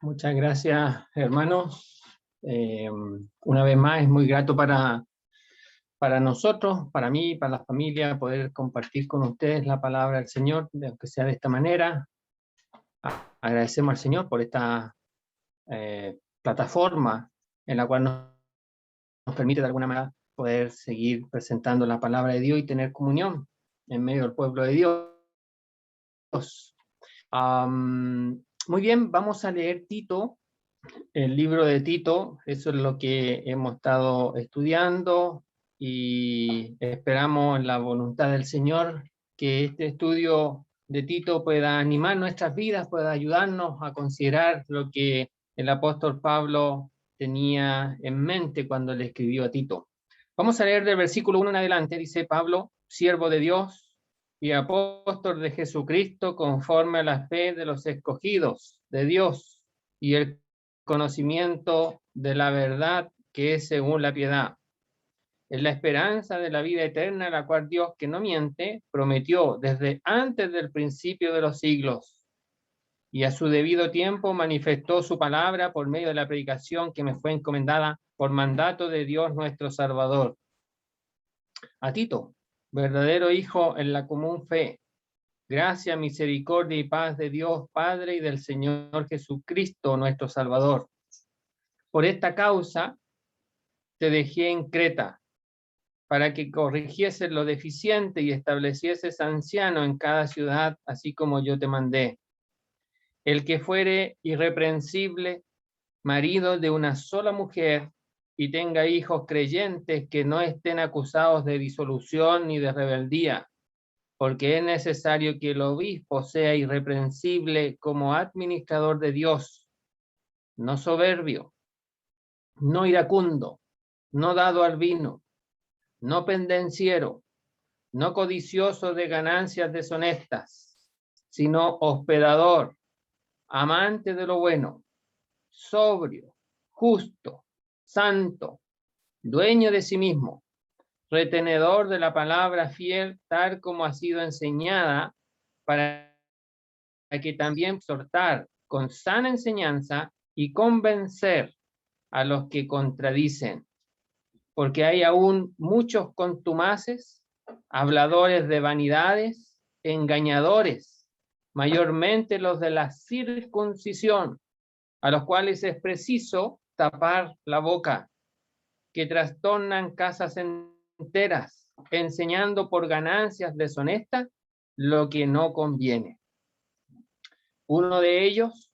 Muchas gracias, hermanos. Una vez más, es muy grato para nosotros, para mí, para la familia, poder compartir con ustedes la palabra del Señor, aunque sea de esta manera. Agradecemos al Señor por esta plataforma en la cual nos permite de alguna manera poder seguir presentando la palabra de Dios y tener comunión en medio del pueblo de Dios. Muy bien, vamos a leer Tito. El libro de Tito, eso es lo que hemos estado estudiando y esperamos en la voluntad del Señor que este estudio de Tito pueda animar nuestras vidas, pueda ayudarnos a considerar lo que el apóstol Pablo tenía en mente cuando le escribió a Tito. Vamos a leer del versículo 1 en adelante. Dice Pablo, siervo de Dios y apóstol de Jesucristo conforme a la fe de los escogidos de Dios y el conocimiento de la verdad que es según la piedad. Es la esperanza de la vida eterna, la cual Dios, que no miente, prometió desde antes del principio de los siglos, y a su debido tiempo manifestó su palabra por medio de la predicación que me fue encomendada por mandato de Dios nuestro Salvador. A Tito, verdadero hijo en la común fe, gracia, misericordia y paz de Dios Padre y del Señor Jesucristo nuestro Salvador. Por esta causa te dejé en Creta, para que corrigieses lo deficiente y establecieses anciano en cada ciudad, así como yo te mandé. El que fuere irreprensible, marido de una sola mujer, y tenga hijos creyentes que no estén acusados de disolución ni de rebeldía, porque es necesario que el obispo sea irreprensible como administrador de Dios, no soberbio, no iracundo, no dado al vino, no pendenciero, no codicioso de ganancias deshonestas, sino hospedador, amante de lo bueno, sobrio, justo, santo, dueño de sí mismo, retenedor de la palabra fiel tal como ha sido enseñada, para que también exhortar con sana enseñanza y convencer a los que contradicen, porque hay aún muchos contumaces, habladores de vanidades, engañadores, mayormente los de la circuncisión, a los cuales es preciso tapar la boca, que trastornan casas enteras, enseñando por ganancias deshonestas lo que no conviene. Uno de ellos,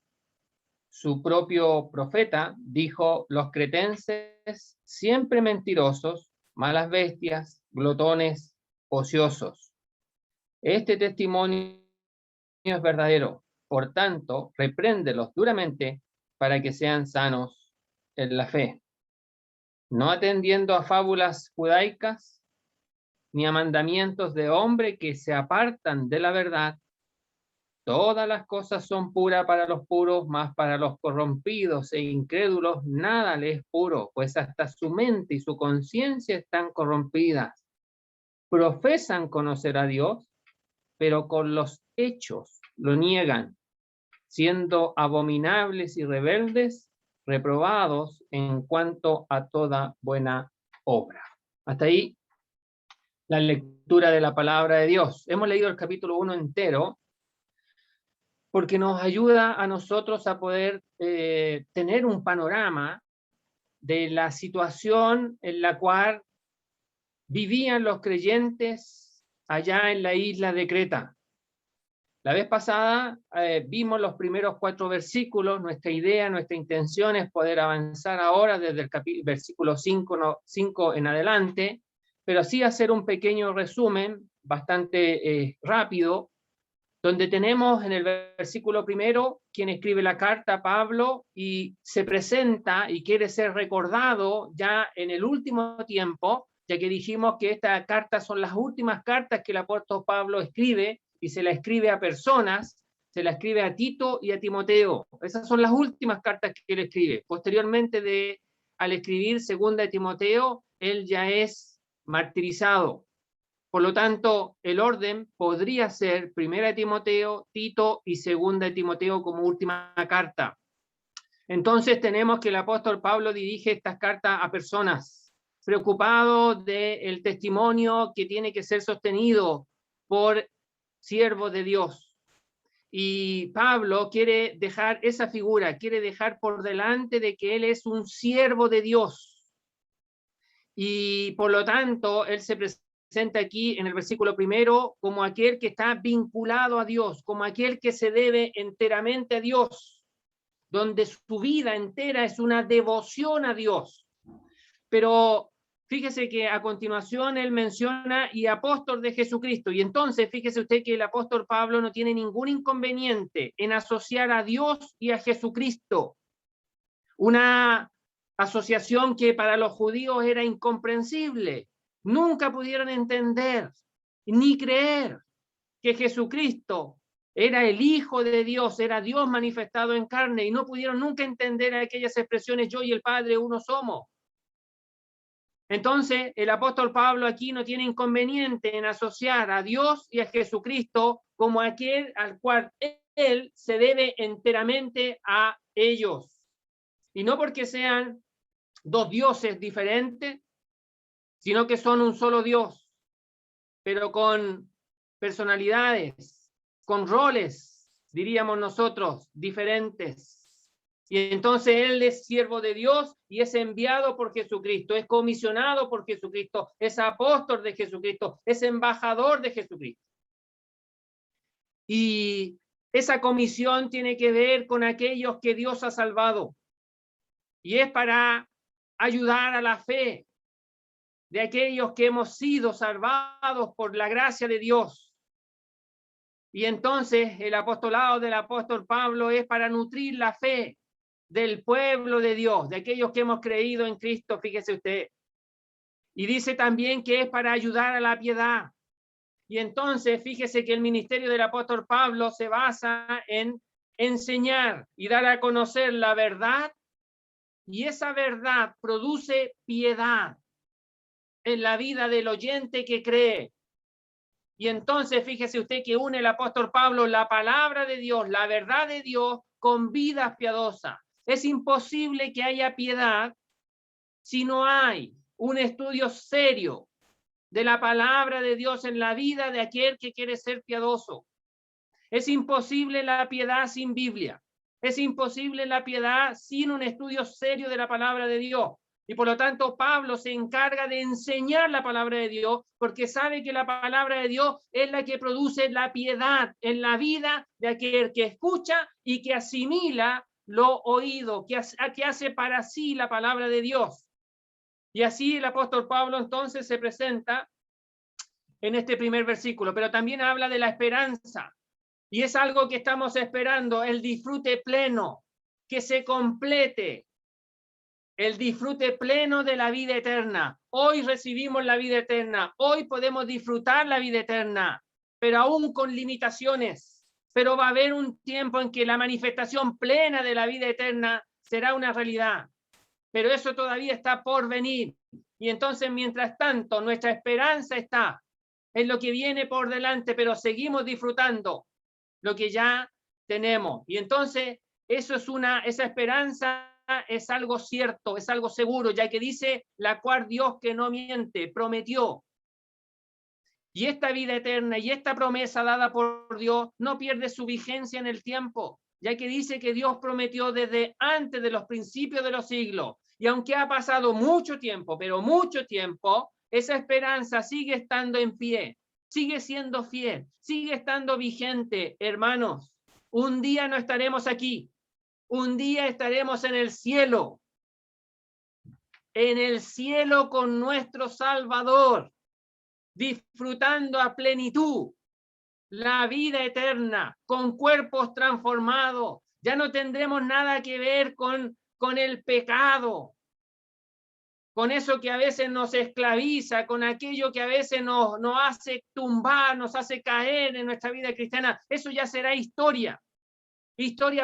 su propio profeta, dijo: los cretenses siempre mentirosos, malas bestias, glotones, ociosos. Este testimonio es verdadero, por tanto, repréndelos duramente para que sean sanos en la fe, no atendiendo a fábulas judaicas ni a mandamientos de hombre que se apartan de la verdad. Todas las cosas son puras para los puros, mas para los corrompidos e incrédulos nada les es puro, pues hasta su mente y su conciencia están corrompidas. Profesan conocer a Dios, pero con los hechos lo niegan, siendo abominables y rebeldes, reprobados en cuanto a toda buena obra. Hasta ahí la lectura de la palabra de Dios. Hemos leído el capítulo 1 entero, porque nos ayuda a nosotros a poder tener un panorama de la situación en la cual vivían los creyentes allá en la isla de Creta. La vez pasada vimos los primeros 4 versículos. Nuestra idea, nuestra intención es poder avanzar ahora desde el versículo 5 en adelante, pero sí hacer un pequeño resumen bastante rápido, donde tenemos en el versículo 1 quien escribe la carta, Pablo, y se presenta y quiere ser recordado ya en el último tiempo, ya que dijimos que estas cartas son las últimas cartas que el apóstol Pablo escribe, y se la escribe a personas, se la escribe a Tito y a Timoteo. Esas son las últimas cartas que él escribe. Posteriormente, al escribir segunda de Timoteo, él ya es martirizado. Por lo tanto, el orden podría ser primera de Timoteo, Tito y segunda de Timoteo como última carta. Entonces tenemos que el apóstol Pablo dirige estas cartas a personas preocupados del testimonio que tiene que ser sostenido por siervos de Dios. Y Pablo quiere dejar esa figura, quiere dejar por delante de que él es un siervo de Dios. Y por lo tanto, él se presenta aquí en el versículo 1 como aquel que está vinculado a Dios, como aquel que se debe enteramente a Dios, donde su vida entera es una devoción a Dios. Pero fíjese que a continuación él menciona y apóstol de Jesucristo. Y entonces fíjese usted que el apóstol Pablo no tiene ningún inconveniente en asociar a Dios y a Jesucristo. Una asociación que para los judíos era incomprensible. Nunca pudieron entender ni creer que Jesucristo era el Hijo de Dios, era Dios manifestado en carne, y no pudieron nunca entender aquellas expresiones: yo y el Padre uno somos. Entonces, el apóstol Pablo aquí no tiene inconveniente en asociar a Dios y a Jesucristo como aquel al cual él se debe enteramente a ellos. Y no porque sean dos dioses diferentes, sino que son un solo Dios, pero con personalidades, con roles, diríamos nosotros, diferentes. Y entonces él es siervo de Dios y es enviado por Jesucristo, es comisionado por Jesucristo, es apóstol de Jesucristo, es embajador de Jesucristo. Y esa comisión tiene que ver con aquellos que Dios ha salvado. Y es para ayudar a la fe de aquellos que hemos sido salvados por la gracia de Dios. Y entonces el apostolado del apóstol Pablo es para nutrir la fe del pueblo de Dios, de aquellos que hemos creído en Cristo, fíjese usted. Y dice también que es para ayudar a la piedad. Y entonces fíjese que el ministerio del apóstol Pablo se basa en enseñar y dar a conocer la verdad, y esa verdad produce piedad en la vida del oyente que cree. Y entonces fíjese usted que une el apóstol Pablo la palabra de Dios, la verdad de Dios, con vidas piadosas. Es imposible que haya piedad si no hay un estudio serio de la palabra de Dios en la vida de aquel que quiere ser piadoso. Es imposible la piedad sin Biblia. Es imposible la piedad sin un estudio serio de la palabra de Dios. Y por lo tanto, Pablo se encarga de enseñar la palabra de Dios, porque sabe que la palabra de Dios es la que produce la piedad en la vida de aquel que escucha y que asimila lo oído, que hace para sí la palabra de Dios. Y así el apóstol Pablo entonces se presenta en este primer versículo, pero también habla de la esperanza. Y es algo que estamos esperando, el disfrute pleno, que se complete el disfrute pleno de la vida eterna. Hoy recibimos la vida eterna, hoy podemos disfrutar la vida eterna, pero aún con limitaciones. Pero va a haber un tiempo en que la manifestación plena de la vida eterna será una realidad. Pero eso todavía está por venir. Y entonces, mientras tanto, nuestra esperanza está en lo que viene por delante, pero seguimos disfrutando lo que ya tenemos. Y entonces, esa esperanza es algo cierto, es algo seguro, ya que dice: la cual Dios, que no miente, prometió. Y esta vida eterna y esta promesa dada por Dios no pierde su vigencia en el tiempo, ya que dice que Dios prometió desde antes de los principios de los siglos. Y aunque ha pasado mucho tiempo, pero mucho tiempo, esa esperanza sigue estando en pie, sigue siendo fiel, sigue estando vigente, hermanos. Un día no estaremos aquí, un día estaremos en el cielo con nuestro Salvador, disfrutando a plenitud la vida eterna, con cuerpos transformados. Ya no tendremos nada que ver con el pecado, con eso que a veces nos esclaviza, con aquello que a veces nos hace tumbar, nos hace caer en nuestra vida cristiana. Eso ya será historia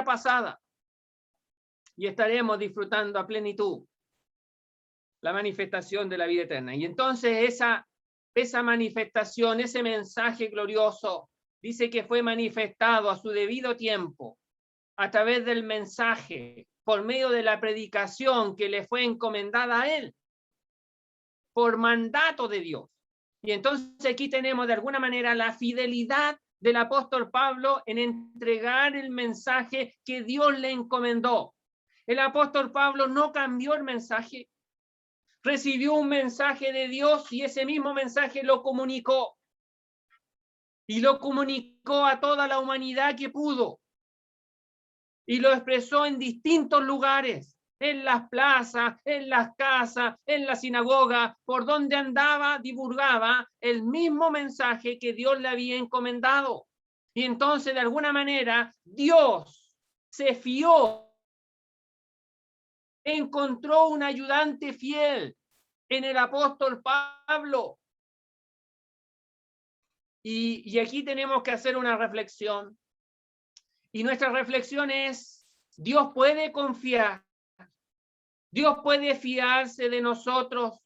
pasada. Y estaremos disfrutando a plenitud la manifestación de la vida eterna. Y entonces esa manifestación, ese mensaje glorioso, dice que fue manifestado a su debido tiempo. a través del mensaje, por medio de la predicación que le fue encomendada a él, por mandato de Dios. Y entonces aquí tenemos de alguna manera la fidelidad del apóstol Pablo en entregar el mensaje que Dios le encomendó. El apóstol Pablo no cambió el mensaje, recibió un mensaje de Dios y ese mismo mensaje lo comunicó. Y lo comunicó a toda la humanidad que pudo. Y lo expresó en distintos lugares, en las plazas, en las casas, en la sinagoga, por donde andaba, divulgaba el mismo mensaje que Dios le había encomendado. Y entonces, de alguna manera, Dios se fió, encontró un ayudante fiel en el apóstol Pablo. Y aquí tenemos que hacer una reflexión. Y nuestra reflexión es, Dios puede confiar, Dios puede fiarse de nosotros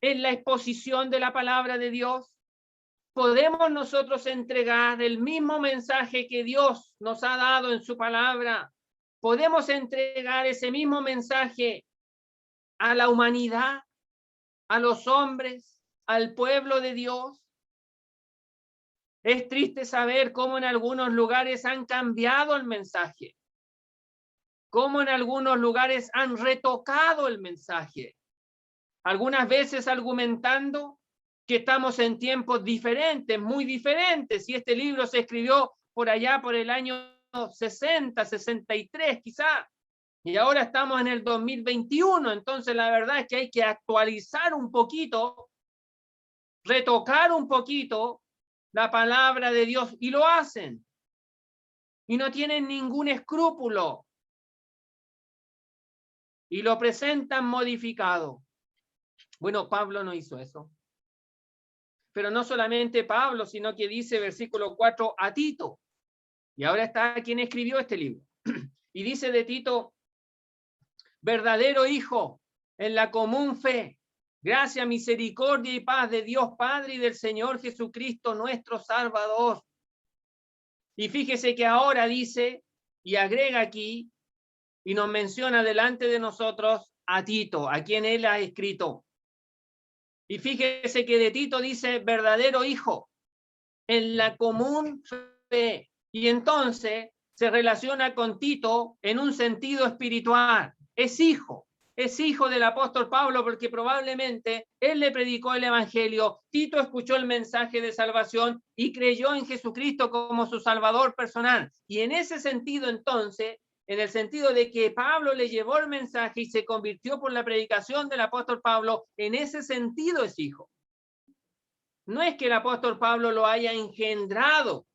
en la exposición de la palabra de Dios. ¿Podemos nosotros entregar el mismo mensaje que Dios nos ha dado en su palabra? ¿Podemos entregar ese mismo mensaje a la humanidad, a los hombres, al pueblo de Dios? Es triste saber cómo en algunos lugares han cambiado el mensaje, cómo en algunos lugares han retocado el mensaje, algunas veces argumentando que estamos en tiempos diferentes, muy diferentes, y este libro se escribió por allá por el año 60, 63 quizá, y ahora estamos en el 2021, entonces la verdad es que hay que actualizar un poquito, retocar un poquito la palabra de Dios, y lo hacen, y no tienen ningún escrúpulo, y lo presentan modificado. Bueno, Pablo no hizo eso. Pero no solamente Pablo, sino que dice versículo 4 a Tito. Y ahora está quien escribió este libro. Y dice de Tito, verdadero hijo en la común fe, gracia, misericordia y paz de Dios Padre y del Señor Jesucristo nuestro Salvador. Y fíjese que ahora dice, y agrega aquí, y nos menciona delante de nosotros a Tito, a quien él ha escrito. Y fíjese que de Tito dice verdadero hijo en la común fe. Y entonces se relaciona con Tito en un sentido espiritual. Es hijo del apóstol Pablo porque probablemente él le predicó el evangelio, Tito escuchó el mensaje de salvación y creyó en Jesucristo como su salvador personal. Y en ese sentido entonces, en el sentido de que Pablo le llevó el mensaje y se convirtió por la predicación del apóstol Pablo, en ese sentido es hijo. No es que el apóstol Pablo lo haya engendrado.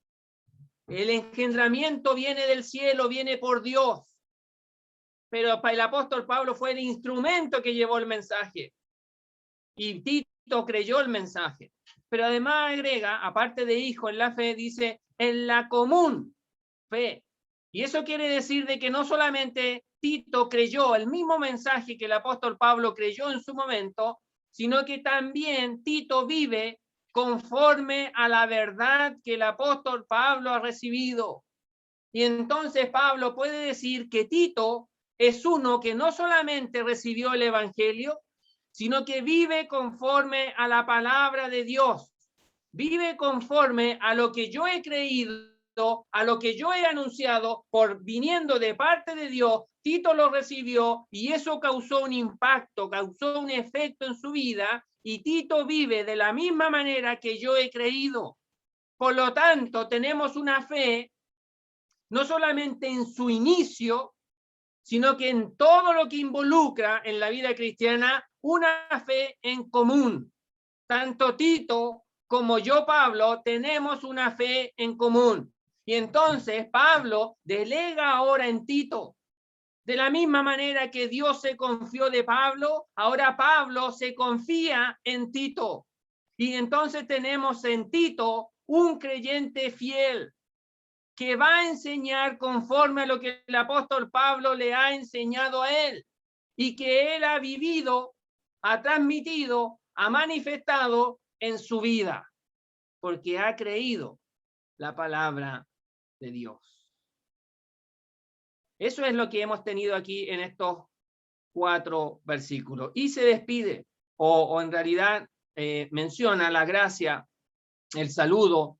El engendramiento viene del cielo, viene por Dios. Pero para el apóstol Pablo fue el instrumento que llevó el mensaje. Y Tito creyó el mensaje. Pero además agrega, aparte de hijo en la fe, dice en la común fe. Y eso quiere decir de que no solamente Tito creyó el mismo mensaje que el apóstol Pablo creyó en su momento, sino que también Tito vive conforme a la verdad que el apóstol Pablo ha recibido. Y entonces Pablo puede decir que Tito es uno que no solamente recibió el evangelio, sino que vive conforme a la palabra de Dios, vive conforme a lo que yo he creído, a lo que yo he anunciado, por viniendo de parte de Dios. Tito lo recibió y eso causó un impacto, causó un efecto en su vida, y Tito vive de la misma manera que yo he creído. Por lo tanto, tenemos una fe no solamente en su inicio, sino que en todo lo que involucra en la vida cristiana una fe en común. Tanto Tito como yo, Pablo, tenemos una fe en común. Y entonces Pablo delega ahora en Tito. De la misma manera que Dios se confió de Pablo, ahora Pablo se confía en Tito. Y entonces tenemos en Tito un creyente fiel que va a enseñar conforme a lo que el apóstol Pablo le ha enseñado a él y que él ha vivido, ha transmitido, ha manifestado en su vida, porque ha creído la palabra de Dios. Eso es lo que hemos tenido aquí en estos 4 versículos. Y se despide, o en realidad menciona la gracia, el saludo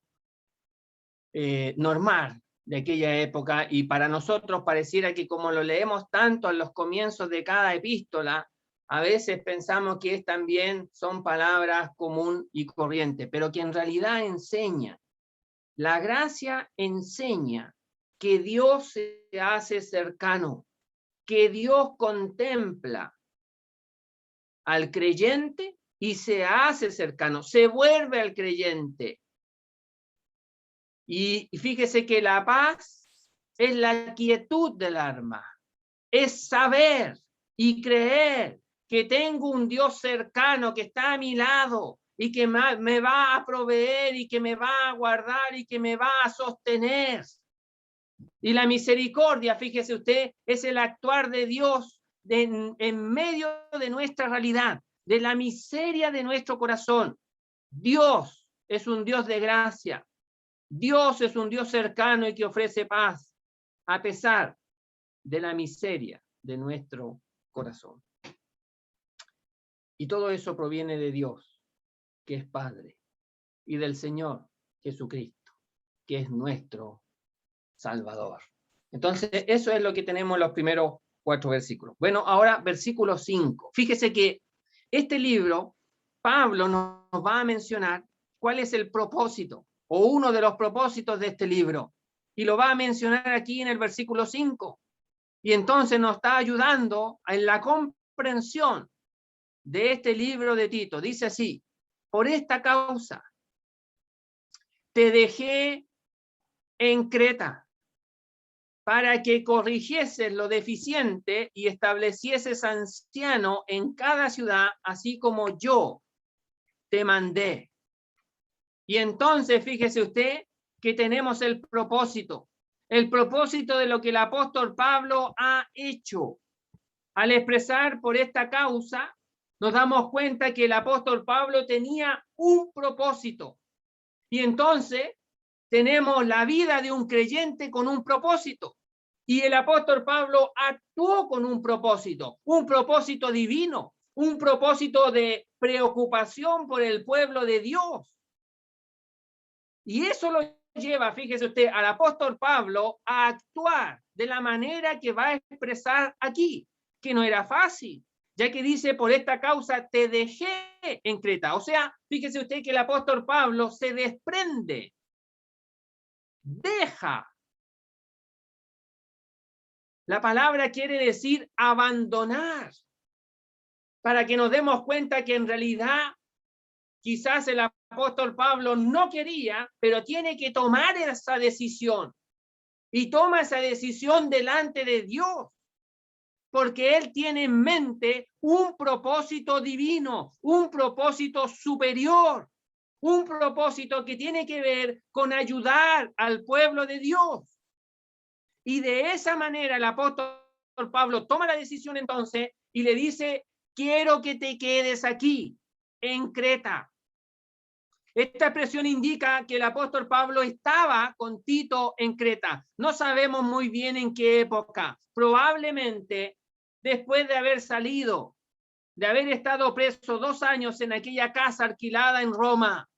normal de aquella época, y para nosotros pareciera que como lo leemos tanto en los comienzos de cada epístola, a veces pensamos que también son palabras común y corriente, pero que en realidad enseña. La gracia enseña que Dios se hace cercano, que Dios contempla al creyente y se hace cercano, se vuelve al creyente. Y fíjese que la paz es la quietud del alma, es saber y creer que tengo un Dios cercano que está a mi lado y que me va a proveer y que me va a guardar y que me va a sostener. Y la misericordia, fíjese usted, es el actuar de Dios en medio de nuestra realidad, de la miseria de nuestro corazón. Dios es un Dios de gracia. Dios es un Dios cercano y que ofrece paz, a pesar de la miseria de nuestro corazón. Y todo eso proviene de Dios, que es Padre, y del Señor Jesucristo, que es nuestro Salvador. Entonces, eso es lo que tenemos en los primeros 4 versículos. Bueno, ahora versículo 5. Fíjese que este libro, Pablo nos va a mencionar cuál es el propósito, o uno de los propósitos de este libro, y lo va a mencionar aquí en el versículo 5. Y entonces nos está ayudando en la comprensión de este libro de Tito. Dice así: por esta causa te dejé en Creta, para que corrigieses lo deficiente y establecieses anciano en cada ciudad, así como yo te mandé. Y entonces fíjese usted que tenemos el propósito de lo que el apóstol Pablo ha hecho. Al expresar por esta causa, nos damos cuenta que el apóstol Pablo tenía un propósito. Y entonces tenemos la vida de un creyente con un propósito. Y el apóstol Pablo actuó con un propósito divino, un propósito de preocupación por el pueblo de Dios. Y eso lo lleva, fíjese usted, al apóstol Pablo a actuar de la manera que va a expresar aquí, que no era fácil, ya que dice: por esta causa te dejé en Creta. O sea, fíjese usted que el apóstol Pablo se desprende, deja. La palabra quiere decir abandonar, para que nos demos cuenta que en realidad quizás el apóstol Pablo no quería, pero tiene que tomar esa decisión. Y toma esa decisión delante de Dios, porque él tiene en mente un propósito divino, un propósito superior, un propósito que tiene que ver con ayudar al pueblo de Dios. Y de esa manera el apóstol Pablo toma la decisión entonces y le dice: quiero que te quedes aquí, en Creta. Esta expresión indica que el apóstol Pablo estaba con Tito en Creta. No sabemos muy bien en qué época. Probablemente después de haber salido, de haber estado preso 2 años en aquella casa alquilada en Roma.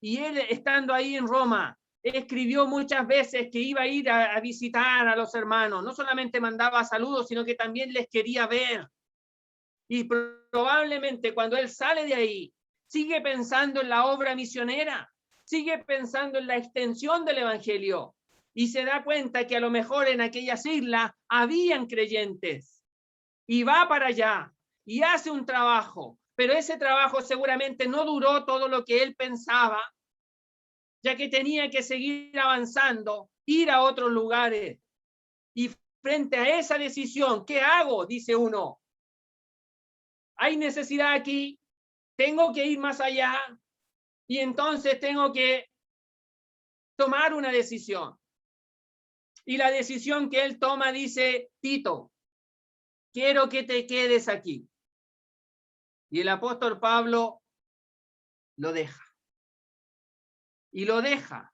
Y él, estando ahí en Roma, escribió muchas veces que iba a ir a visitar a los hermanos. No solamente mandaba saludos, sino que también les quería ver. Y probablemente cuando él sale de ahí, sigue pensando en la obra misionera, sigue pensando en la extensión del evangelio, y se da cuenta que a lo mejor en aquellas islas habían creyentes, y va para allá y hace un trabajo, pero ese trabajo seguramente no duró todo lo que él pensaba, ya que tenía que seguir avanzando, ir a otros lugares. Y frente a esa decisión, ¿qué hago?, dice uno. Hay necesidad aquí, tengo que ir más allá, y entonces tengo que tomar una decisión. Y la decisión que él toma dice: Tito, quiero que te quedes aquí. Y el apóstol Pablo lo deja. Y lo deja.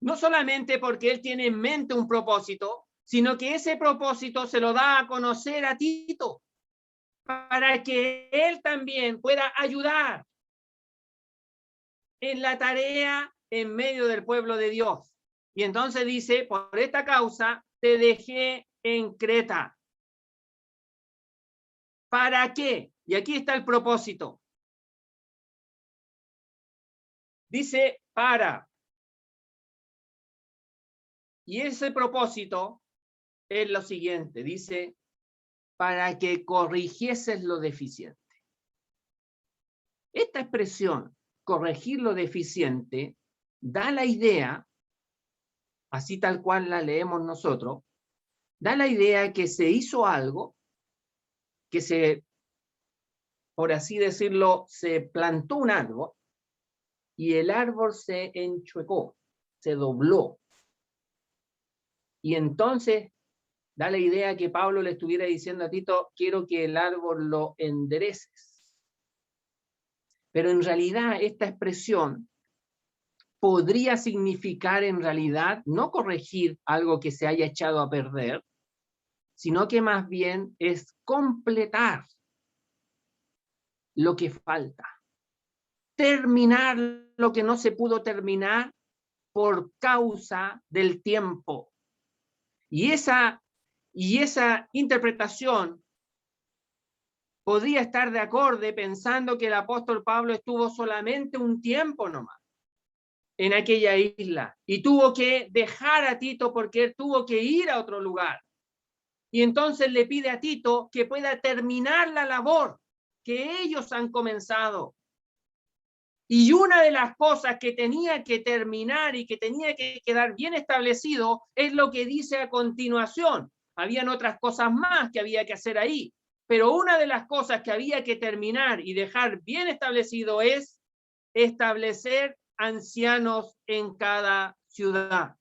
No solamente porque él tiene en mente un propósito, sino que ese propósito se lo da a conocer a Tito, para que él también pueda ayudar en la tarea en medio del pueblo de Dios. Y entonces dice, por esta causa te dejé en Creta. ¿Para qué? Y aquí está el propósito. Dice para. Y ese propósito es lo siguiente, dice, para que corrigieses lo deficiente. Esta expresión, corregir lo deficiente, da la idea, así tal cual la leemos nosotros, da la idea que se hizo algo, que se, por así decirlo, se plantó un árbol y el árbol se enchuecó, se dobló. Y entonces da la idea que Pablo le estuviera diciendo a Tito, quiero que el árbol lo endereces. Pero en realidad esta expresión podría significar en realidad no corregir algo que se haya echado a perder, sino que más bien es completar lo que falta. Terminar lo que no se pudo terminar por causa del tiempo. Y esa interpretación podría estar de acuerdo pensando que el apóstol Pablo estuvo solamente un tiempo nomás en aquella isla y tuvo que dejar a Tito porque él tuvo que ir a otro lugar. Y entonces le pide a Tito que pueda terminar la labor que ellos han comenzado. Y una de las cosas que tenía que terminar y que tenía que quedar bien establecido es lo que dice a continuación. Habían otras cosas más que había que hacer ahí, pero una de las cosas que había que terminar y dejar bien establecido es establecer ancianos en cada ciudad.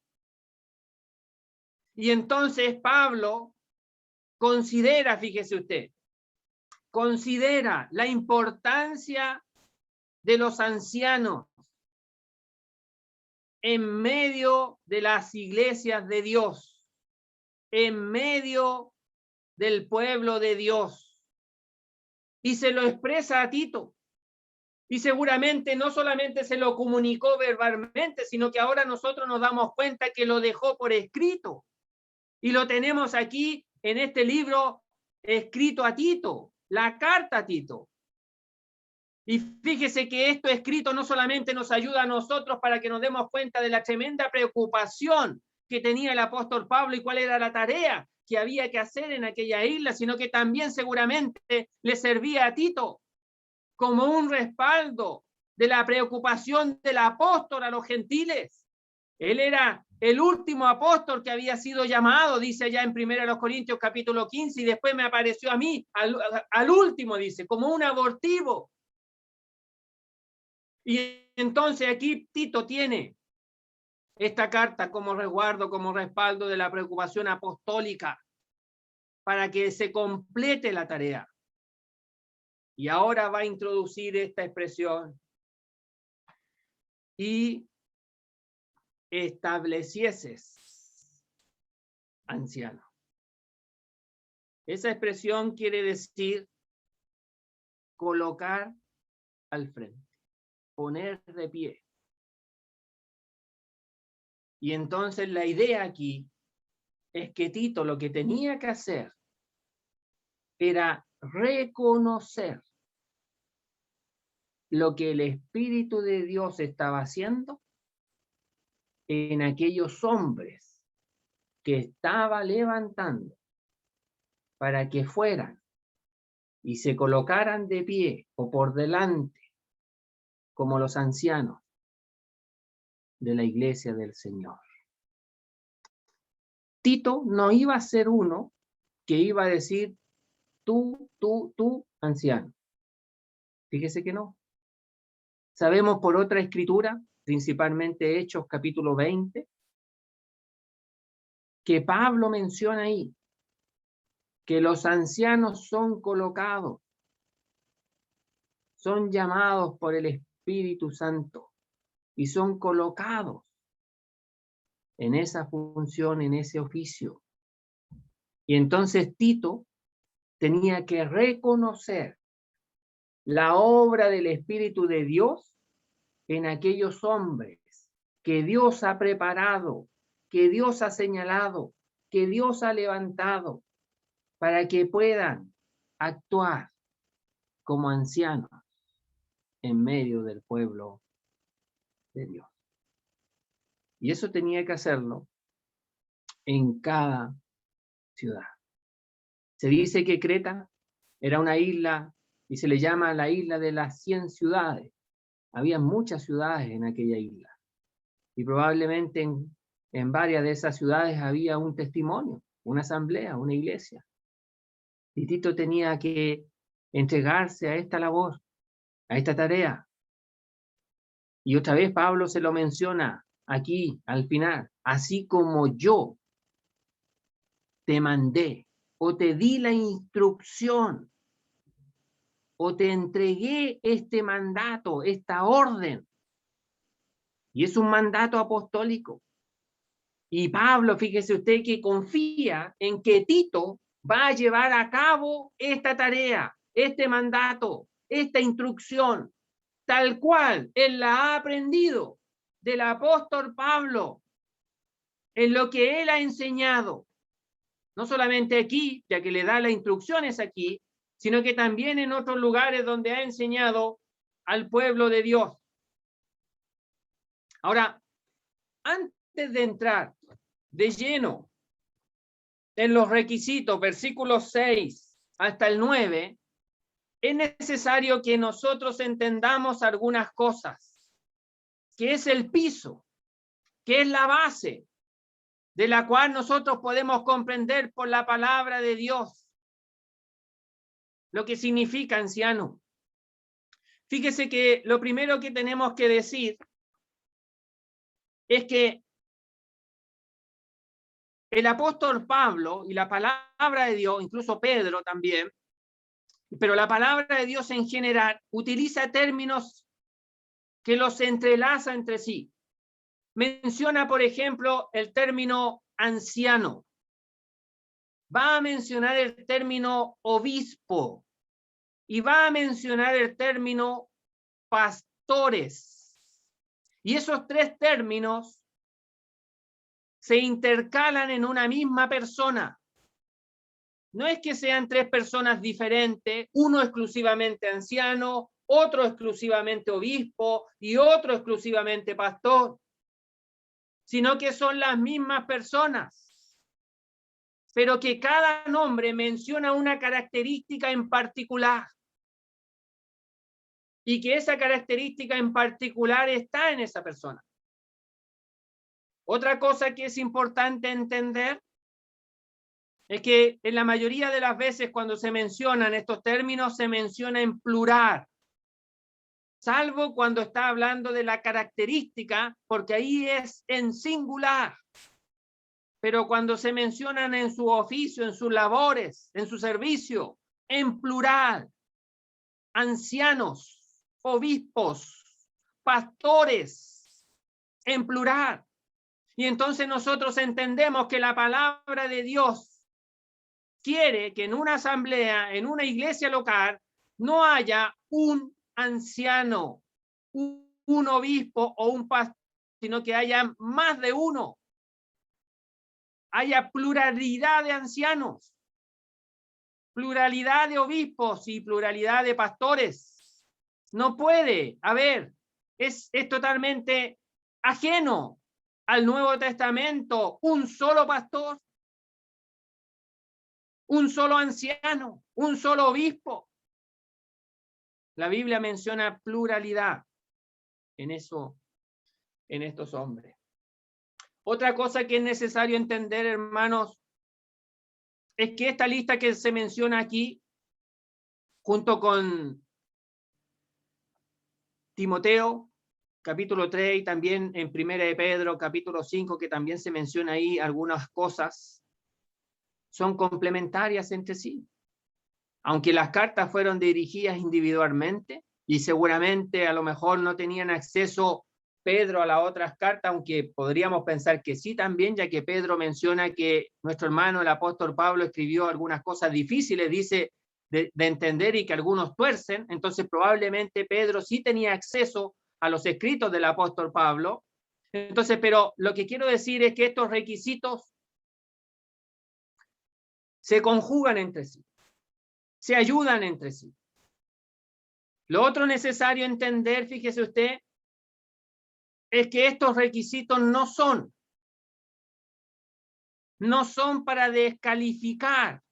Y entonces Pablo considera, fíjese usted, considera la importancia de los ancianos en medio de las iglesias de Dios, en medio del pueblo de Dios. Y se lo expresa a Tito. Y seguramente no solamente se lo comunicó verbalmente, sino que ahora nosotros nos damos cuenta que lo dejó por escrito. Y lo tenemos aquí en este libro escrito a Tito, la carta a Tito. Y fíjese que esto escrito no solamente nos ayuda a nosotros para que nos demos cuenta de la tremenda preocupación que tenía el apóstol Pablo y cuál era la tarea que había que hacer en aquella isla, sino que también seguramente le servía a Tito como un respaldo de la preocupación del apóstol a los gentiles. Él era el último apóstol que había sido llamado, dice allá en 1 Corintios capítulo 15, y después me apareció a mí, al último, dice, como un abortivo. Y entonces aquí Tito tiene esta carta como resguardo, como respaldo de la preocupación apostólica para que se complete la tarea. Y ahora va a introducir esta expresión y establecieses anciano. Esa expresión quiere decir colocar al frente, poner de pie. Y entonces la idea aquí es que Tito lo que tenía que hacer era reconocer lo que el Espíritu de Dios estaba haciendo en aquellos hombres que estaba levantando para que fueran y se colocaran de pie o por delante como los ancianos de la iglesia del Señor. Tito no iba a ser uno que iba a decir tú, anciano. Fíjese que no. Sabemos por otra escritura, principalmente Hechos capítulo 20, que Pablo menciona ahí que los ancianos son colocados, son llamados por el Espíritu Santo y son colocados en esa función, en ese oficio, Y entonces Tito tenía que reconocer la obra del Espíritu de Dios en aquellos hombres que Dios ha preparado, que Dios ha señalado, que Dios ha levantado para que puedan actuar como ancianos en medio del pueblo de Dios. Y eso tenía que hacerlo en cada ciudad. Se dice que Creta era una isla y se le llama la isla de las 100 ciudades. Había muchas ciudades en aquella isla y probablemente en varias de esas ciudades había un testimonio, una asamblea, una iglesia. Y Tito tenía que entregarse a esta labor, a esta tarea. Y otra vez Pablo se lo menciona aquí al final, así como yo te mandé o te di la instrucción o te entregué este mandato, esta orden. Y es un mandato apostólico. Y Pablo, fíjese usted que confía en que Tito va a llevar a cabo esta tarea, este mandato, esta instrucción, tal cual él la ha aprendido del apóstol Pablo, en lo que él ha enseñado. No solamente aquí, ya que le da las instrucciones aquí, sino que también en otros lugares donde ha enseñado al pueblo de Dios. Ahora, antes de entrar de lleno en los requisitos, versículos 6 hasta el 9, es necesario que nosotros entendamos algunas cosas, que es el piso, que es la base, de la cual nosotros podemos comprender por la palabra de Dios lo que significa anciano. Fíjese que lo primero que tenemos que decir es que el apóstol Pablo y la palabra de Dios, incluso Pedro también, pero la palabra de Dios en general utiliza términos que los entrelaza entre sí. Menciona, por ejemplo, el término anciano. Va a mencionar el término obispo y va a mencionar el término pastores. Y esos tres términos se intercalan en una misma persona. No es que sean tres personas diferentes, uno exclusivamente anciano, otro exclusivamente obispo y otro exclusivamente pastor, sino que son las mismas personas, pero que cada nombre menciona una característica en particular y que esa característica en particular está en esa persona. Otra cosa que es importante entender es que en la mayoría de las veces cuando se mencionan estos términos se menciona en plural, salvo cuando está hablando de la característica, porque ahí es en singular. Pero cuando se mencionan en su oficio, en sus labores, en su servicio, en plural, ancianos, obispos, pastores, en plural. Y entonces nosotros entendemos que la palabra de Dios quiere que en una asamblea, en una iglesia local, no haya un anciano, un obispo o un pastor, sino que haya más de uno. Haya pluralidad de ancianos, pluralidad de obispos y pluralidad de pastores. No puede haber, es totalmente ajeno al Nuevo Testamento un solo pastor, un solo anciano, un solo obispo. La Biblia menciona pluralidad en eso, en estos hombres. Otra cosa que es necesario entender, hermanos, es que esta lista que se menciona aquí, junto con Timoteo, capítulo 3, y también en Primera de Pedro, capítulo 5, que también se menciona ahí algunas cosas, son complementarias entre sí. Aunque las cartas fueron dirigidas individualmente y seguramente a lo mejor no tenían acceso Pedro a las otras cartas, aunque podríamos pensar que sí también, ya que Pedro menciona que nuestro hermano el apóstol Pablo escribió algunas cosas difíciles, dice, de entender y que algunos tuercen. Entonces probablemente Pedro sí tenía acceso a los escritos del apóstol Pablo. Entonces, pero lo que quiero decir es que estos requisitos se conjugan entre sí, se ayudan entre sí. Lo otro necesario entender, fíjese usted, es que estos requisitos no son para descalificar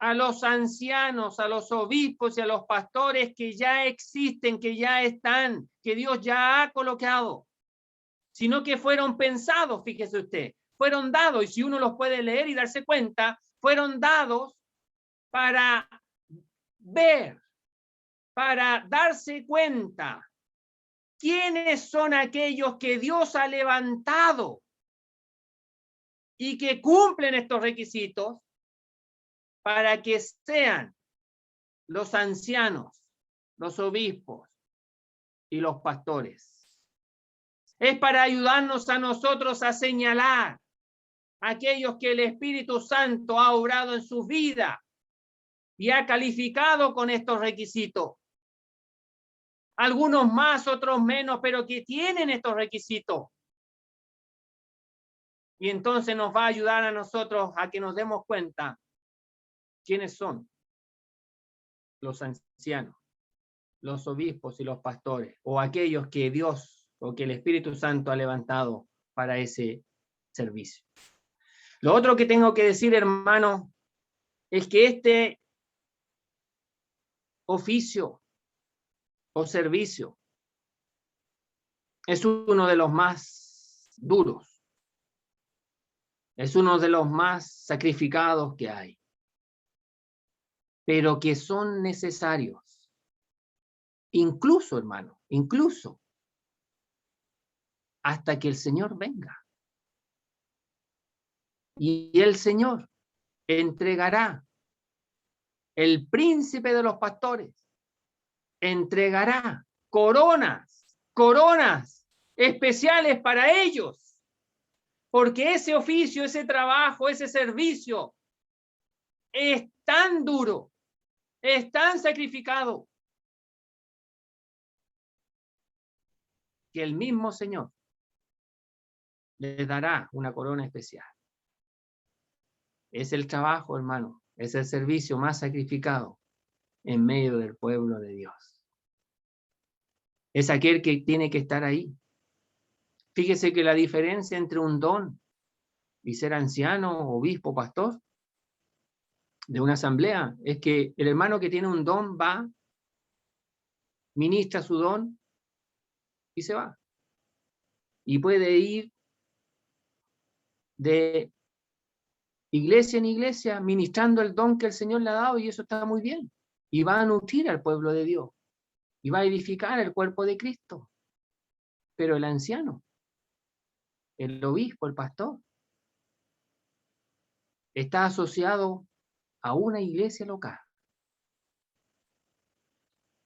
a los ancianos, a los obispos y a los pastores que ya existen, que ya están, que Dios ya ha colocado, sino que fueron pensados, fíjese usted, fueron dados, y si uno los puede leer y darse cuenta, fueron dados para ver, para darse cuenta quiénes son aquellos que Dios ha levantado y que cumplen estos requisitos para que sean los ancianos, los obispos y los pastores. Es para ayudarnos a nosotros a señalar a aquellos que el Espíritu Santo ha obrado en su vida y ha calificado con estos requisitos. Algunos más, otros menos, pero que tienen estos requisitos. Y entonces nos va a ayudar a nosotros a que nos demos cuenta quiénes son los ancianos, los obispos y los pastores, o aquellos que Dios o que el Espíritu Santo ha levantado para ese servicio. Lo otro que tengo que decir, hermano, es que este oficio o servicio es uno de los más duros, es uno de los más sacrificados que hay, pero que son necesarios. Incluso, hermano, incluso hasta que el Señor venga. Y el Señor entregará, el príncipe de los pastores, entregará coronas especiales para ellos, porque ese oficio, ese trabajo, ese servicio es tan duro, es tan sacrificado, que el mismo Señor les dará una corona especial. Es el trabajo, hermano, es el servicio más sacrificado en medio del pueblo de Dios. Es aquel que tiene que estar ahí. Fíjese que la diferencia entre un don y ser anciano, obispo, pastor de una asamblea es que el hermano que tiene un don va, ministra su don y se va. Y puede ir de iglesia en iglesia ministrando el don que el Señor le ha dado, y eso está muy bien. Y va a nutrir al pueblo de Dios y va a edificar el cuerpo de Cristo. Pero el anciano, el obispo, el pastor, está asociado a una iglesia local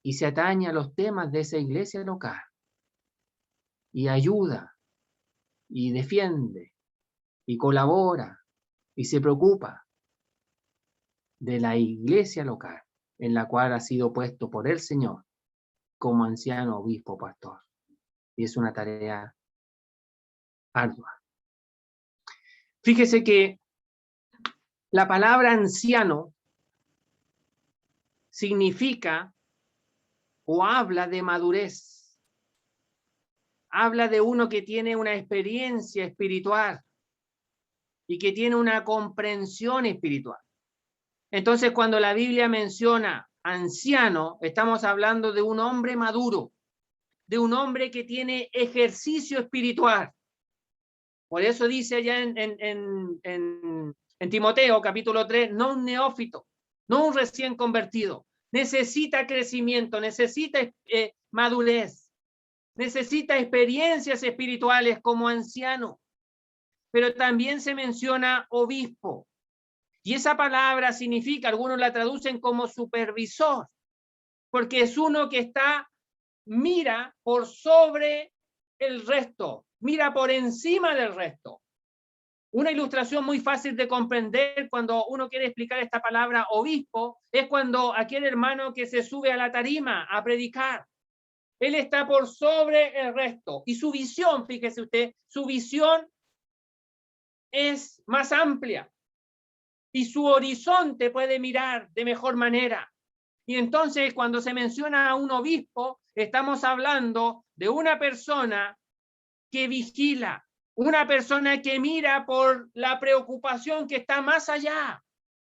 y se atañe a los temas de esa iglesia local y ayuda y defiende y colabora y se preocupa de la iglesia local en la cual ha sido puesto por el Señor como anciano, obispo, pastor. Y es una tarea ardua. Fíjese que la palabra anciano significa o habla de madurez. Habla de uno que tiene una experiencia espiritual y que tiene una comprensión espiritual. Entonces, cuando la Biblia menciona anciano, estamos hablando de un hombre maduro, de un hombre que tiene ejercicio espiritual. Por eso dice allá en Timoteo, capítulo 3, no un neófito, no un recién convertido. Necesita crecimiento, necesita madurez, necesita experiencias espirituales como anciano. Pero también se menciona obispo. Y esa palabra significa, algunos la traducen como supervisor, porque es uno que mira por sobre el resto, mira por encima del resto. Una ilustración muy fácil de comprender cuando uno quiere explicar esta palabra obispo es cuando aquel hermano que se sube a la tarima a predicar, él está por sobre el resto y su visión, fíjese usted, su visión es más amplia y su horizonte puede mirar de mejor manera. Y entonces cuando se menciona a un obispo, estamos hablando de una persona que vigila, una persona que mira por la preocupación que está más allá,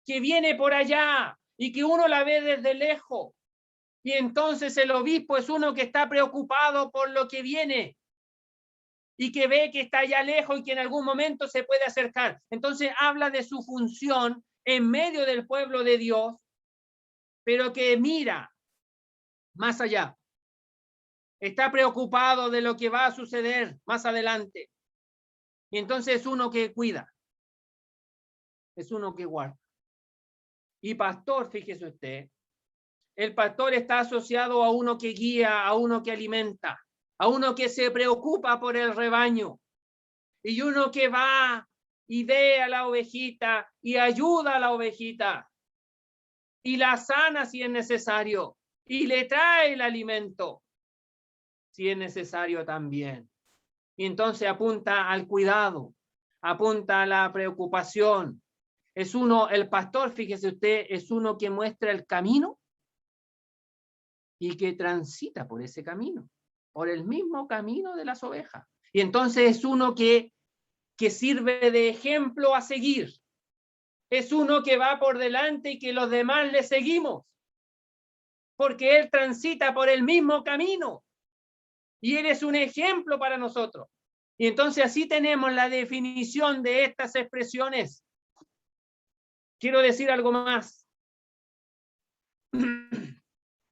que viene por allá y que uno la ve desde lejos. Y entonces el obispo es uno que está preocupado por lo que viene y que ve que está allá lejos y que en algún momento se puede acercar. Entonces habla de su función en medio del pueblo de Dios, pero que mira más allá. Está preocupado de lo que va a suceder más adelante. Y entonces es uno que cuida. Es uno que guarda. Y pastor, fíjese usted, el pastor está asociado a uno que guía, a uno que alimenta, a uno que se preocupa por el rebaño. Y uno que va y ve a la ovejita y ayuda a la ovejita. Y la sana si es necesario. Y le trae el alimento si es necesario también. Y entonces apunta al cuidado, apunta a la preocupación. Es uno, el pastor, fíjese usted, es uno que muestra el camino y que transita por ese camino, por el mismo camino de las ovejas. Y entonces es uno que sirve de ejemplo a seguir. Es uno que va por delante y que los demás le seguimos, porque él transita por el mismo camino y él es un ejemplo para nosotros. Y entonces así tenemos la definición de estas expresiones. Quiero decir algo más.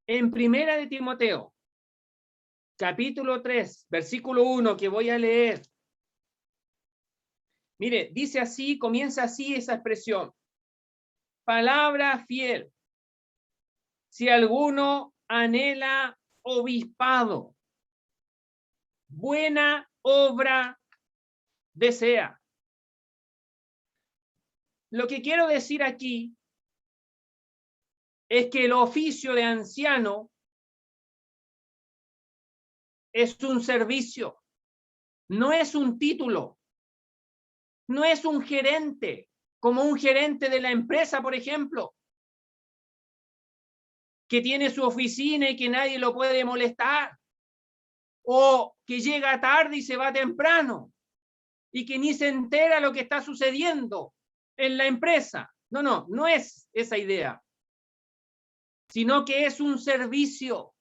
En Primera de Timoteo, capítulo 3, versículo 1, que voy a leer. Mire, dice así, comienza así esa expresión. Palabra fiel. Si alguno anhela obispado, buena obra desea. Lo que quiero decir aquí es que el oficio de anciano es un servicio, no es un título, no es un gerente, como un gerente de la empresa, por ejemplo, que tiene su oficina y que nadie lo puede molestar, o que llega tarde y se va temprano, y que ni se entera lo que está sucediendo en la empresa. No, no, no es esa idea, sino que es un servicio,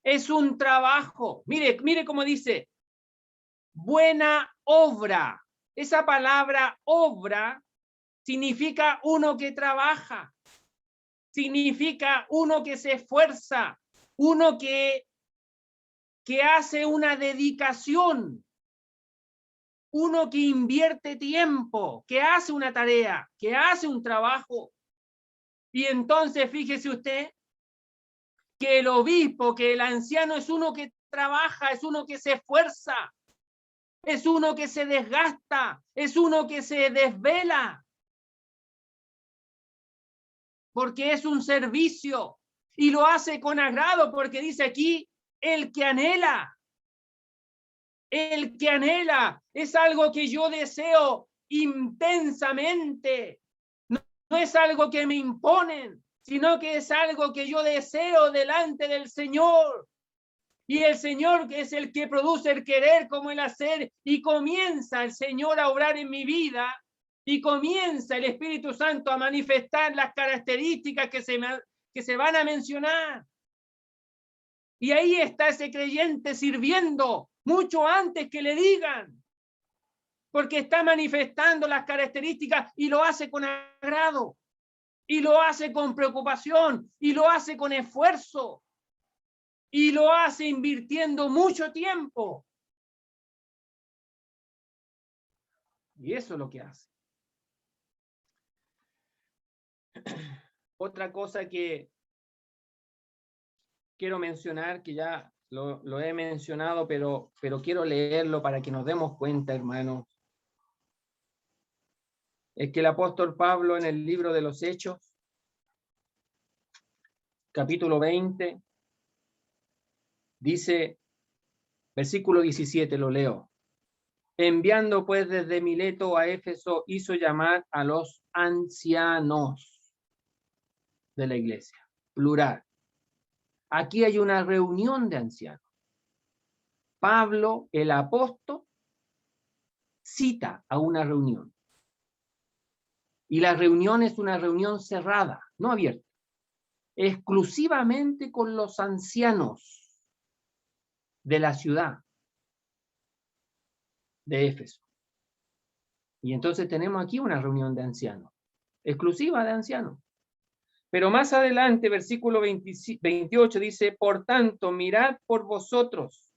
es un trabajo. Mire, mire cómo dice, buena obra. Esa palabra obra significa uno que trabaja, significa uno que se esfuerza, uno que hace una dedicación, uno que invierte tiempo, que hace una tarea, que hace un trabajo. Y entonces fíjese usted que el obispo, que el anciano es uno que trabaja, es uno que se esfuerza, es uno que se desgasta, es uno que se desvela, porque es un servicio y lo hace con agrado, porque dice aquí, el que anhela es algo que yo deseo intensamente, no es algo que me imponen, sino que es algo que yo deseo delante del Señor. Y el Señor es el que produce el querer como el hacer, y comienza el Señor a obrar en mi vida, y comienza el Espíritu Santo a manifestar las características que se van a mencionar. Y ahí está ese creyente sirviendo mucho antes que le digan, porque está manifestando las características y lo hace con agrado, y lo hace con preocupación, y lo hace con esfuerzo, y lo hace invirtiendo mucho tiempo. Y eso es lo que hace. Otra cosa que quiero mencionar, que ya lo he mencionado, pero quiero leerlo para que nos demos cuenta, hermanos. Es que el apóstol Pablo en el libro de los Hechos, capítulo 20, dice, versículo 17, lo leo. Enviando pues desde Mileto a Éfeso, hizo llamar a los ancianos de la iglesia, plural. Aquí hay una reunión de ancianos. Pablo, el apóstol, cita a una reunión. Y la reunión es una reunión cerrada, no abierta, exclusivamente con los ancianos de la ciudad de Éfeso. Y entonces tenemos aquí una reunión de ancianos, exclusiva de ancianos. Pero más adelante, versículo 28 dice, por tanto, mirad por vosotros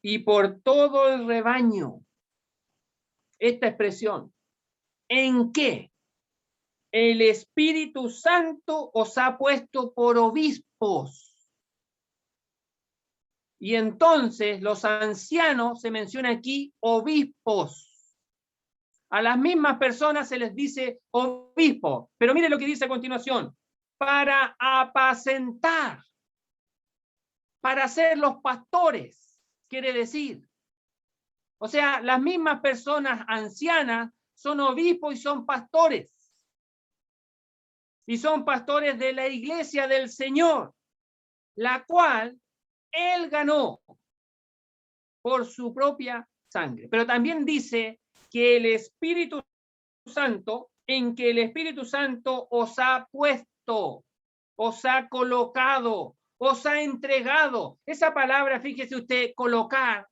y por todo el rebaño. Esta expresión, ¿en qué el Espíritu Santo os ha puesto por obispos? Y entonces los ancianos, se menciona aquí, obispos. A las mismas personas se les dice obispo. Pero mire lo que dice a continuación. Para apacentar, para ser los pastores, quiere decir. O sea, las mismas personas ancianas son obispos y son pastores. Y son pastores de la iglesia del Señor, la cual Él ganó por su propia sangre. Pero también dice que el Espíritu Santo, en que el Espíritu Santo os ha puesto, os ha colocado, os ha entregado. Esa palabra, fíjese usted, colocar,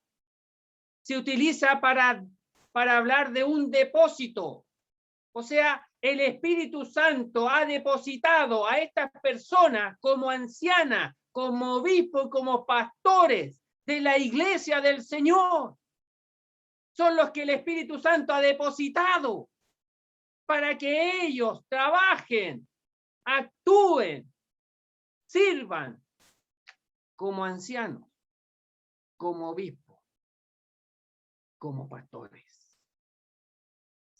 se utiliza para hablar de un depósito. O sea, el Espíritu Santo ha depositado a estas personas como ancianas, como obispos, como pastores de la iglesia del Señor. Son los que el Espíritu Santo ha depositado para que ellos trabajen, actúen, sirvan como ancianos, como obispos, como pastores.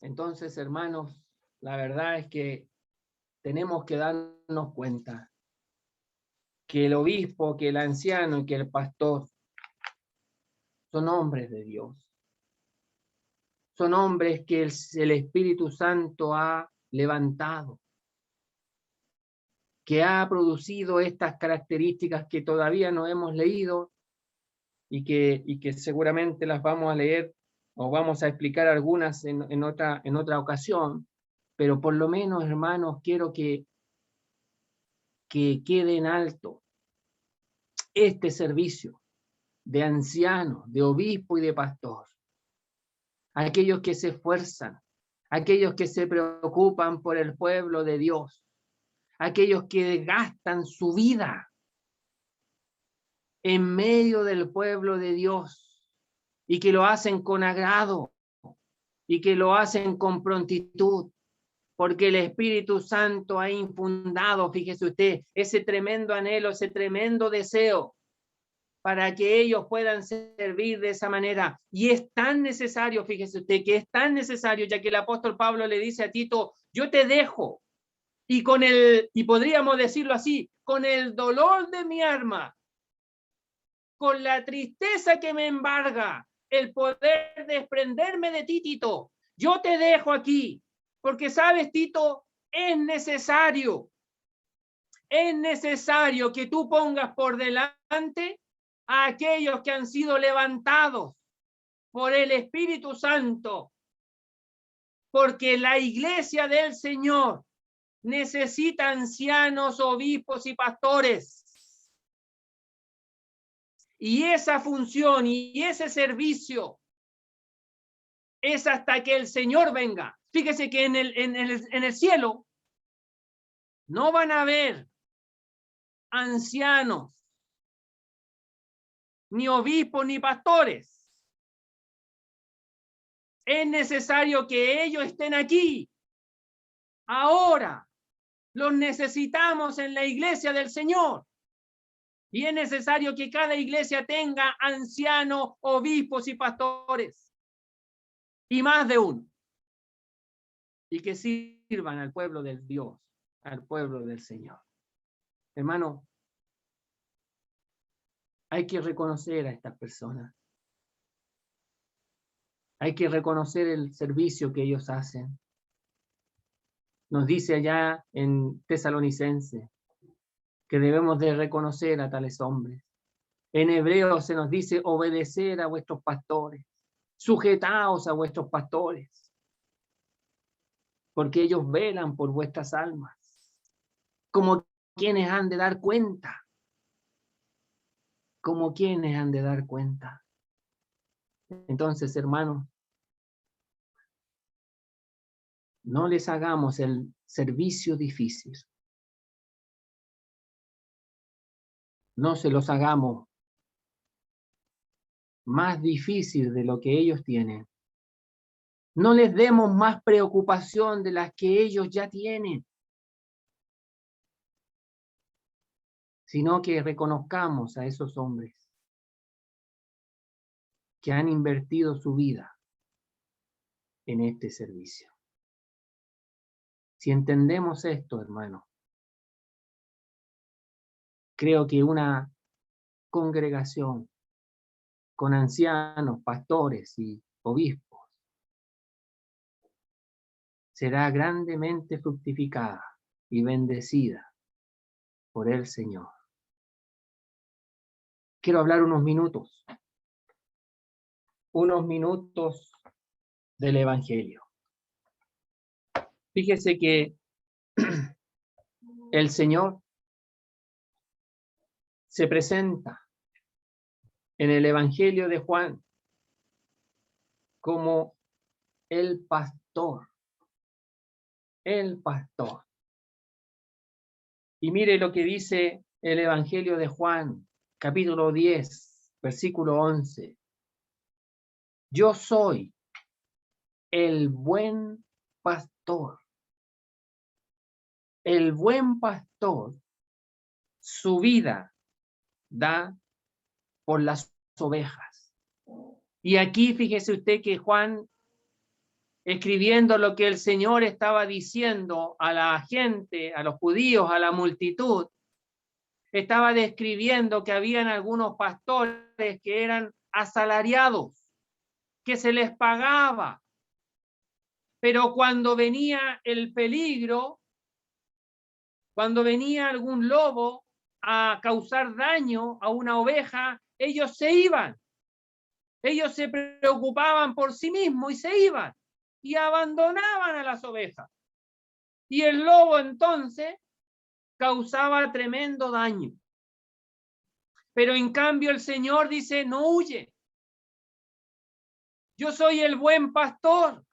Entonces, hermanos, la verdad es que tenemos que darnos cuenta que el obispo, que el anciano y que el pastor son hombres de Dios. Son hombres que el Espíritu Santo ha levantado, que ha producido estas características que todavía no hemos leído y que seguramente las vamos a leer o vamos a explicar algunas en otra ocasión, pero por lo menos, hermanos, quiero que quede en alto este servicio de anciano, de obispo y de pastor. Aquellos que se esfuerzan, aquellos que se preocupan por el pueblo de Dios, aquellos que gastan su vida en medio del pueblo de Dios y que lo hacen con agrado y que lo hacen con prontitud, porque el Espíritu Santo ha infundado, fíjese usted, ese tremendo anhelo, ese tremendo deseo para que ellos puedan servir de esa manera. Y es tan necesario, fíjese usted, que es tan necesario, ya que el apóstol Pablo le dice a Tito, yo te dejo, y podríamos decirlo así, con el dolor de mi alma, con la tristeza que me embarga, el poder desprenderme de ti, Tito. Yo te dejo aquí, porque sabes, Tito, es necesario que tú pongas por delante a aquellos que han sido levantados por el Espíritu Santo, porque la iglesia del Señor necesita ancianos, obispos y pastores. Y esa función y ese servicio es hasta que el Señor venga. Fíjese que en el cielo no van a haber ancianos, ni obispos, ni pastores. Es necesario que ellos estén aquí. Ahora los necesitamos en la iglesia del Señor. Y es necesario que cada iglesia tenga ancianos, obispos y pastores. Y más de uno. Y que sirvan al pueblo del Dios, al pueblo del Señor. Hermano, hay que reconocer a estas personas. Hay que reconocer el servicio que ellos hacen. Nos dice allá en Tesalonicenses que debemos de reconocer a tales hombres. En Hebreos se nos dice obedecer a vuestros pastores, sujetaos a vuestros pastores, porque ellos velan por vuestras almas, como quienes han de dar cuenta, como quienes han de dar cuenta. Entonces, hermanos, no les hagamos el servicio difícil. No se los hagamos más difícil de lo que ellos tienen. No les demos más preocupación de las que ellos ya tienen, sino que reconozcamos a esos hombres que han invertido su vida en este servicio. Si entendemos esto, hermano, creo que una congregación con ancianos, pastores y obispos será grandemente fructificada y bendecida por el Señor. Quiero hablar unos minutos del Evangelio. Fíjese que el Señor se presenta en el Evangelio de Juan como el pastor. El pastor. Y mire lo que dice el Evangelio de Juan, capítulo 10, versículo 11. Yo soy el buen pastor. El buen pastor su vida da por las ovejas. Y aquí fíjese usted que Juan, escribiendo lo que el Señor estaba diciendo a la gente, a los judíos, a la multitud, estaba describiendo que habían algunos pastores que eran asalariados, que se les pagaba, pero cuando venía el peligro, cuando venía algún lobo a causar daño a una oveja, ellos se iban. Ellos se preocupaban por sí mismos y se iban y abandonaban a las ovejas. Y el lobo entonces causaba tremendo daño. Pero en cambio el Señor dice, no huye. Yo soy el buen pastor.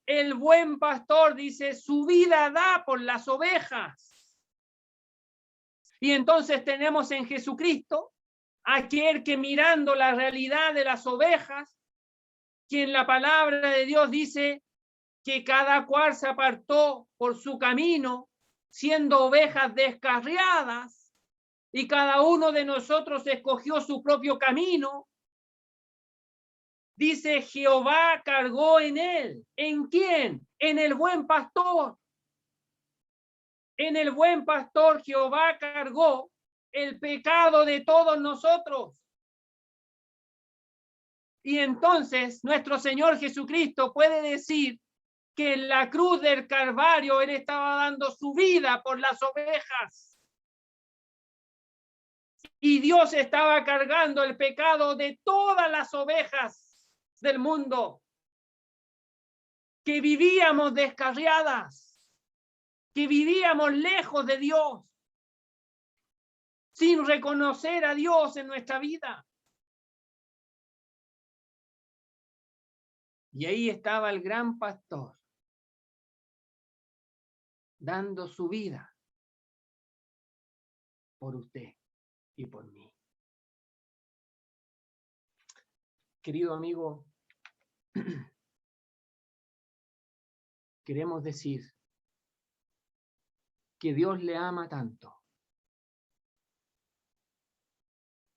El buen pastor dice, su vida da por las ovejas. Y entonces tenemos en Jesucristo aquel que mirando la realidad de las ovejas, que en la palabra de Dios dice que cada cual se apartó por su camino, siendo ovejas descarriadas, y cada uno de nosotros escogió su propio camino. Dice, Jehová cargó en él. ¿En quién? En el buen pastor. En el buen pastor Jehová cargó el pecado de todos nosotros. Y entonces nuestro Señor Jesucristo puede decir que en la cruz del Calvario Él estaba dando su vida por las ovejas. Y Dios estaba cargando el pecado de todas las ovejas del mundo, que vivíamos descarriadas, que vivíamos lejos de Dios, sin reconocer a Dios en nuestra vida. Y ahí estaba el gran pastor, dando su vida por usted y por mí. Querido amigo, queremos decir que Dios le ama tanto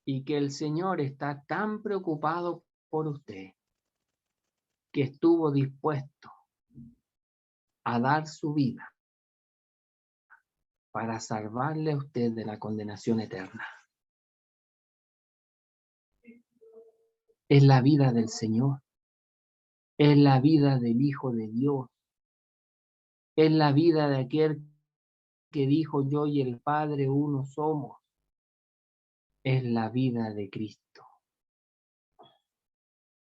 y que el Señor está tan preocupado por usted que estuvo dispuesto a dar su vida para salvarle a usted de la condenación eterna. Es la vida del Señor, es la vida del Hijo de Dios, es la vida de aquel que dijo: yo y el Padre uno somos. Es la vida de Cristo.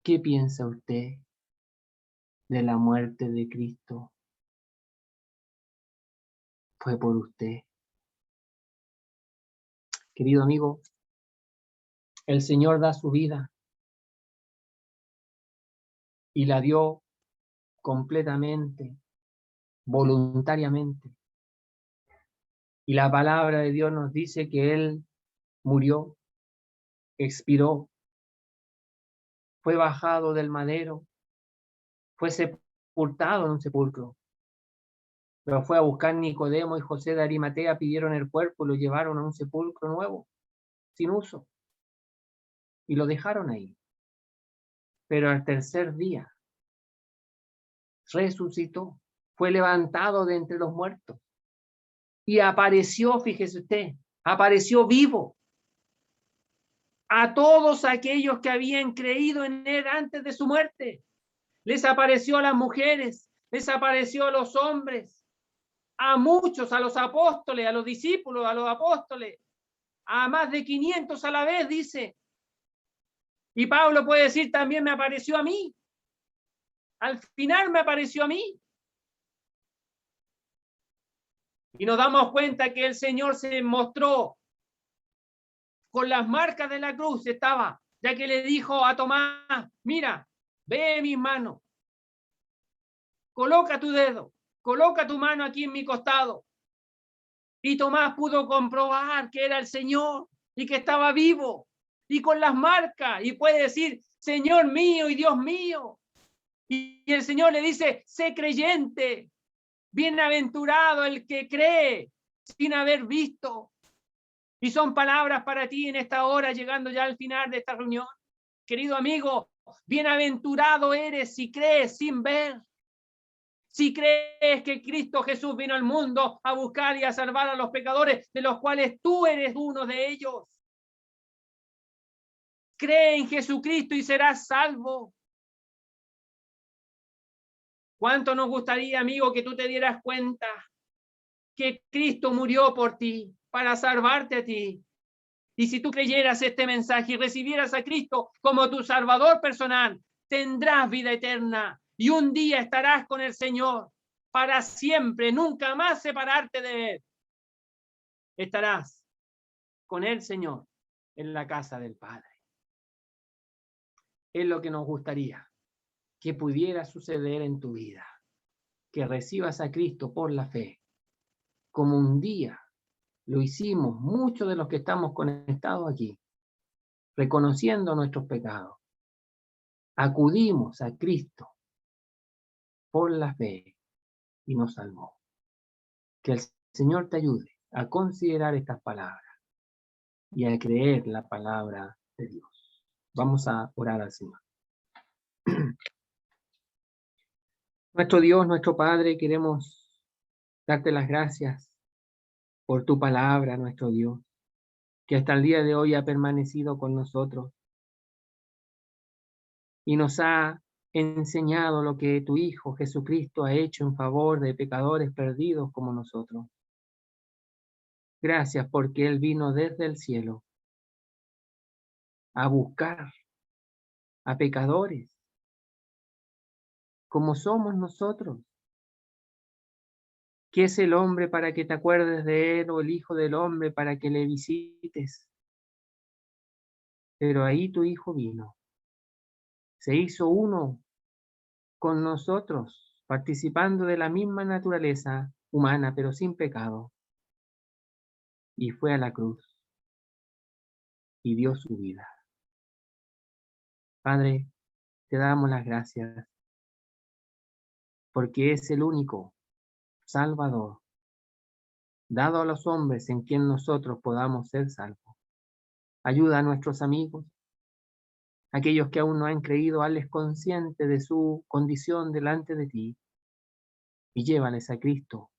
¿Qué piensa usted de la muerte de Cristo? Fue por usted. Querido amigo, el Señor da su vida y la dio completamente, voluntariamente. Y la palabra de Dios nos dice que Él murió, expiró, fue bajado del madero, fue sepultado en un sepulcro. Lo fue a buscar Nicodemo y José de Arimatea, pidieron el cuerpo y lo llevaron a un sepulcro nuevo, sin uso, y lo dejaron ahí. Pero al tercer día resucitó, fue levantado de entre los muertos y apareció, fíjese usted, apareció vivo a todos aquellos que habían creído en él antes de su muerte. Les apareció a las mujeres, les apareció a los hombres, a muchos, a los apóstoles, a los discípulos, a los apóstoles, a más de 500 a la vez, dice. Y Pablo puede decir: también me apareció a mí. Al final me apareció a mí. Y nos damos cuenta que el Señor se mostró con las marcas de la cruz, estaba, ya que le dijo a Tomás: mira, ve mis manos, coloca tu dedo, coloca tu mano aquí en mi costado. Y Tomás pudo comprobar que era el Señor y que estaba vivo y con las marcas, y puede decir: Señor mío y Dios mío. Y el Señor le dice: sé creyente, bienaventurado el que cree sin haber visto. Y son palabras para ti en esta hora, llegando ya al final de esta reunión. Querido amigo, bienaventurado eres si crees sin ver. Si crees que Cristo Jesús vino al mundo a buscar y a salvar a los pecadores, de los cuales tú eres uno de ellos. Cree en Jesucristo y serás salvo. ¿Cuánto nos gustaría, amigo, que tú te dieras cuenta que Cristo murió por ti, para salvarte a ti? Y si tú creyeras este mensaje y recibieras a Cristo como tu Salvador personal, tendrás vida eterna y un día estarás con el Señor para siempre, nunca más separarte de Él. Estarás con el Señor en la casa del Padre. Es lo que nos gustaría que pudiera suceder en tu vida, que recibas a Cristo por la fe, como un día lo hicimos muchos de los que estamos conectados aquí, reconociendo nuestros pecados. Acudimos a Cristo por la fe y nos salvó. Que el Señor te ayude a considerar estas palabras y a creer la palabra de Dios. Vamos a orar al Señor. Nuestro Dios, nuestro Padre, queremos darte las gracias por tu palabra, nuestro Dios, que hasta el día de hoy ha permanecido con nosotros y nos ha enseñado lo que tu Hijo Jesucristo ha hecho en favor de pecadores perdidos como nosotros. Gracias porque Él vino desde el cielo a buscar a pecadores como somos nosotros. ¿Qué es el hombre para que te acuerdes de él, o el Hijo del hombre para que le visites? Pero ahí tu Hijo vino, se hizo uno con nosotros, participando de la misma naturaleza humana, pero sin pecado, y fue a la cruz y dio su vida. Padre, te damos las gracias porque es el único Salvador dado a los hombres en quien nosotros podamos ser salvos. Ayuda a nuestros amigos, aquellos que aún no han creído, hazles conscientes de su condición delante de ti y llévales a Cristo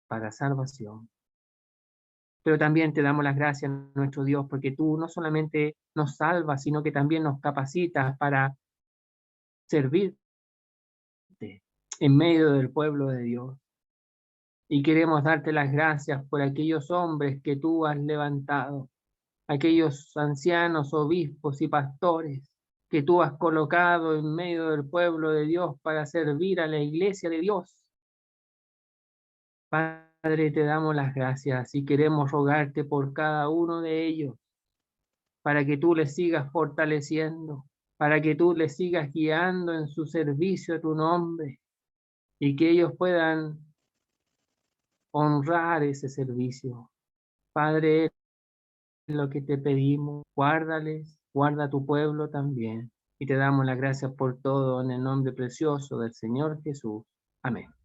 para salvación. Pero también te damos las gracias, nuestro Dios, porque tú no solamente nos salvas, sino que también nos capacitas para servirte en medio del pueblo de Dios. Y queremos darte las gracias por aquellos hombres que tú has levantado, aquellos ancianos, obispos y pastores que tú has colocado en medio del pueblo de Dios para servir a la iglesia de Dios. Padre, te damos las gracias y queremos rogarte por cada uno de ellos, para que tú les sigas fortaleciendo, para que tú les sigas guiando en su servicio a tu nombre y que ellos puedan honrar ese servicio. Padre, es lo que te pedimos, guárdales, guarda a tu pueblo también. Y te damos las gracias por todo en el nombre precioso del Señor Jesús. Amén.